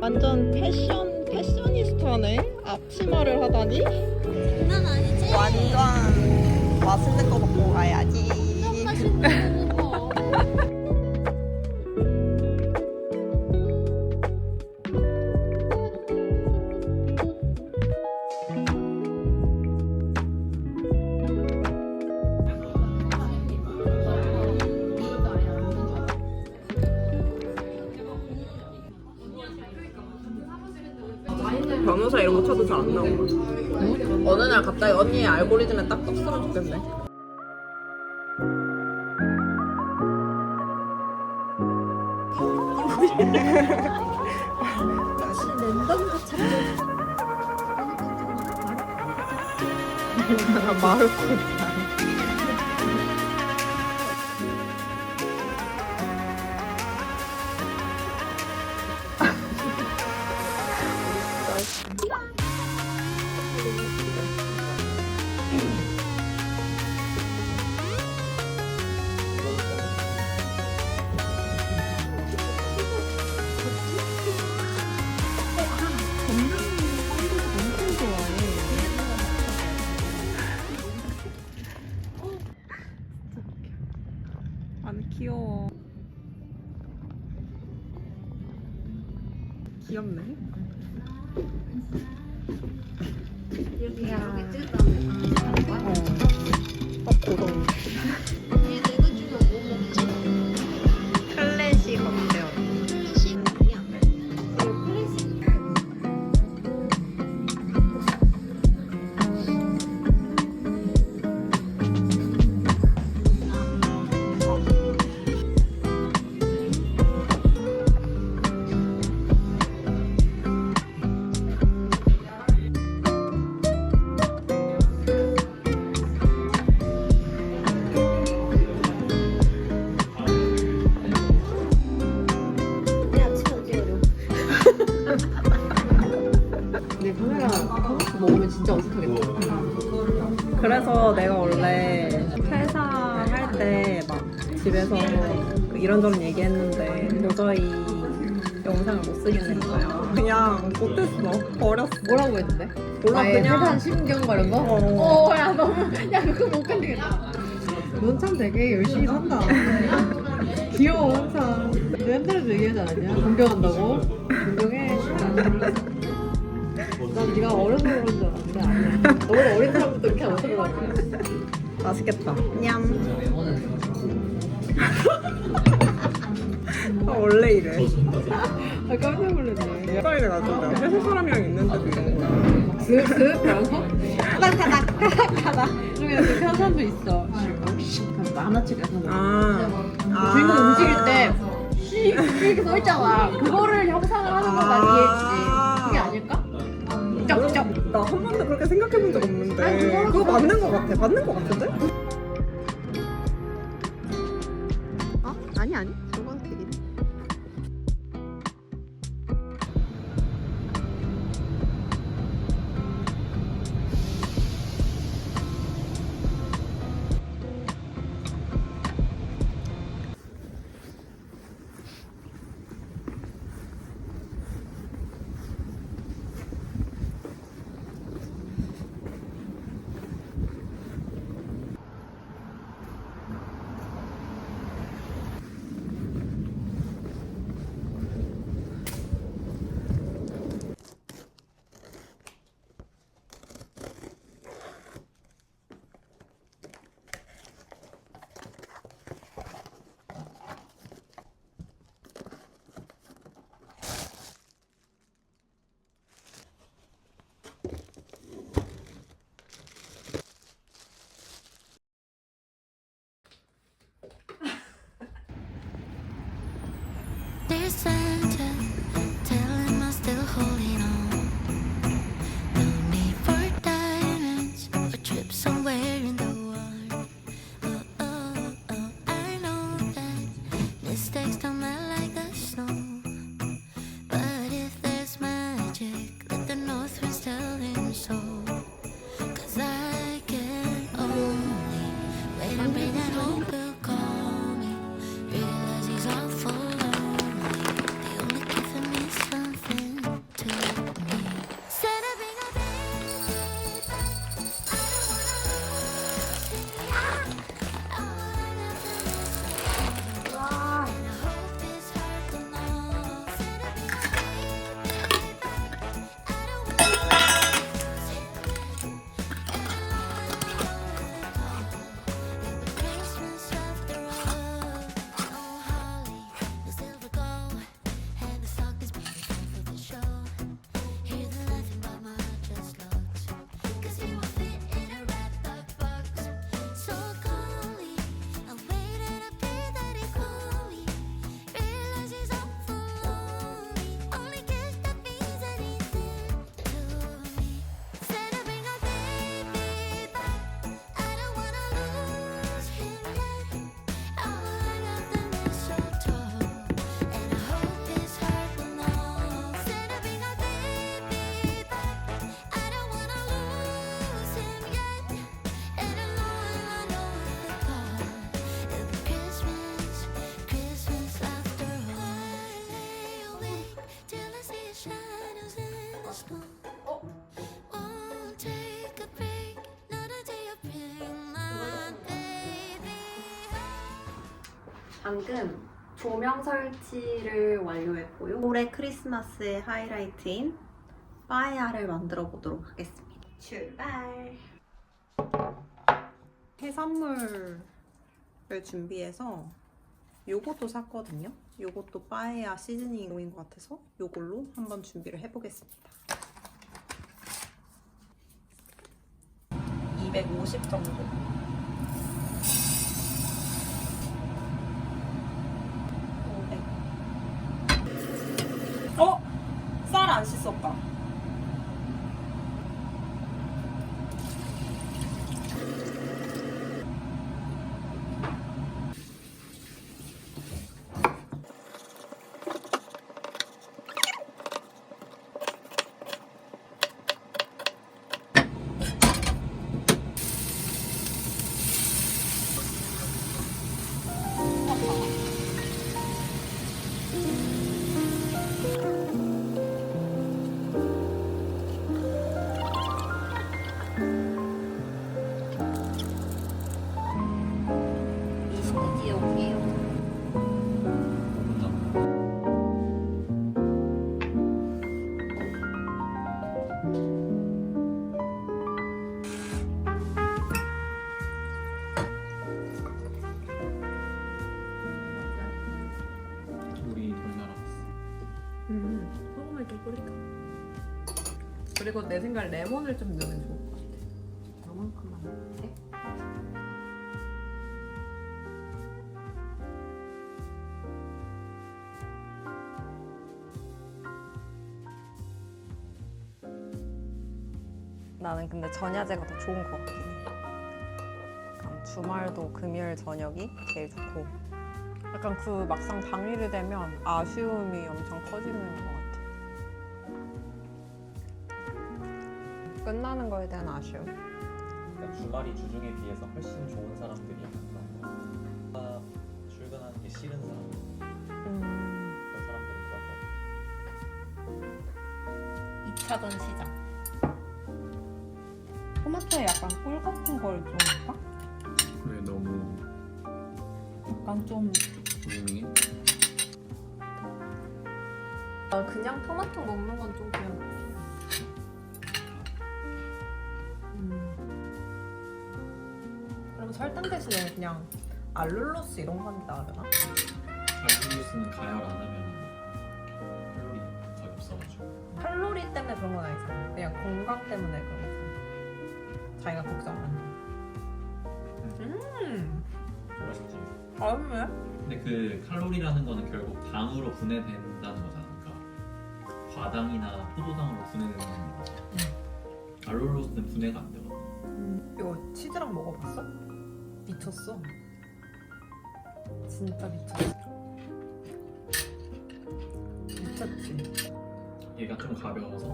완전 패셔니스타네. 앞치마를 하다니. 난 아니지. 완전 맛있는 거 먹고 가야지. 좀 맛있는 거 먹어. 변호사 이런 거 쳐도 잘 안 나와. 어느 날 갑자기 언니의 알고리즘에 딱 떴으면 좋겠네. 랜덤 가차. 마르코. 아니 귀여워. 귀엽네. 이렇게 찍었다면. 고동. 이게 내가 주면 뭐 먹지? 클래식 어때요? 클래식 아니야. 이거 클래식. 내 아침에 어디 어려워? 근데 카메라 컴퓨터 먹으면 진짜 어색하겠다. 그래서 내가 원래 퇴사할 때 막 집에서 그 이런저런 얘기했는데 도저히 영상을 못 쓰겠는 거야. 그냥 못했어. 버렸어. 뭐라고 했는데? 몰라, 나의 그냥- 회사한 심경 막 이런 거? 야 너무 야 그거 못 견디겠다. 넌 참 되게 열심히 산다. 귀여워 항상. 옛날에도 얘기하지 않았냐? 존경한다고? 존경해. 난 네가 어려서 그런 줄 알았는데 아니야. 너보다 어린 사람부터 이렇게 안 들어가네. 맛있겠다. 냠. 원래 이래. 아 깜짝 놀랐네. 스타일을 가지고 회사 사람이랑 있는데도 이런 거야. 슥슥 그러고 가다 중에 그 편산도 있어. 만화책 같은 거. 주인공 움직일 때 이렇게 써 있잖아. 그거를 형상을 하는 건 난 이해했지. 그게 아닐까? 쩍쩍. 나 한 번도 그렇게 생각해 본 적 없는데. 아니, 그거는 그거 맞는 거 같아. 맞는 거 같은데? 아니. 저건 되게. till I see your shadows in the snow. Won't take a break, not until you bring my baby home. 방금 조명 설치를 완료했고요. 올해 크리스마스의 하이라이트인 빠에야를 만들어 보도록 하겠습니다. 출발! 해산물을 준비해서 요것도 샀거든요. 요것도 빠에야 시즈닝인 것 같아서 요걸로 한번 준비를 해보겠습니다. 250 정도. 쌀 안 씻었다. 우리 덜 날아갔어. 소금을 좀 뿌릴까? 그리고 내 생각에 레몬을 좀 넣으면 좋을 것 같아. 요만큼만 넣을게. 나는 근데 전야제가 더 좋은 것 같긴 해. 약간 주말도 금요일 저녁이 제일 좋고 약간 그 막상 당일이 되면 아쉬움이 엄청 커지는 것 같아. 끝나는 거에 대한 아쉬움. 그러니까 주말이 주중에 비해서 훨씬 좋은 사람들이 약간 그런 거. 출근하는 게 싫은 사람, 그런 사람들이 그런 거. 2차전 시작. 토마토에 약간 꿀 같은 걸 좀 할까? 왜 너무 약간 좀 유명해? 그냥 토마토 먹는 건 좀 그냥 그럼 설탕 대신에 그냥 알룰로스 이런 거 하는 게 나으려나? 알룰로스는 가열 안 하면 칼로리 거의 없어가지고. 칼로리 때문에 그런 건 아니잖아. 그냥 건강 때문에 그런 거잖아. 자기가 걱정하는 맛있지. 아니면? 근데 그 칼로리라는 거는 결국 당으로 분해된다는 거잖아. 그러니까 과당이나 포도당으로 분해되는 거지. 알룰로스는 분해가 안 되거든. 이거 치즈랑 먹어봤어? 미쳤어. 진짜 미쳤어. 미쳤지? 얘가 좀 가벼워서.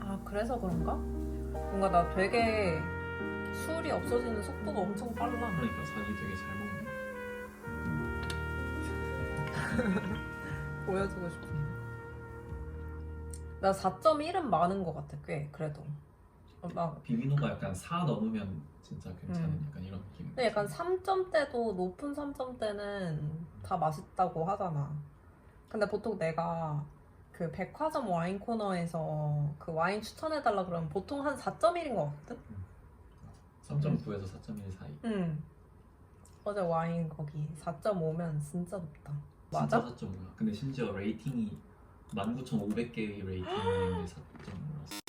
아 그래서 그런가? 뭔가 나 되게 술이 없어지는 속도가 엄청 빨라. 그러니까 자기 되게 잘 먹네. 보여주고 싶은데. 나 4.1은 많은 것 같아 꽤 그래도. 막 비비노가 약간 4 넘으면 진짜 괜찮은 약간 이런 느낌. 근데 약간 3점대도 높은 3점대는 다 맛있다고 하잖아. 근데 보통 내가 그 백화점 와인 코너에서 그 와인 추천해달라 그러면 보통 한 4.1인 것 같거든? 3.9에서 4.1 사이. 응. 어제 와인 거기 4.5면 진짜 높다. 맞아? 진짜 4.5야. 근데 심지어 레이팅이 19,500개의 레이팅인데 4.5라서.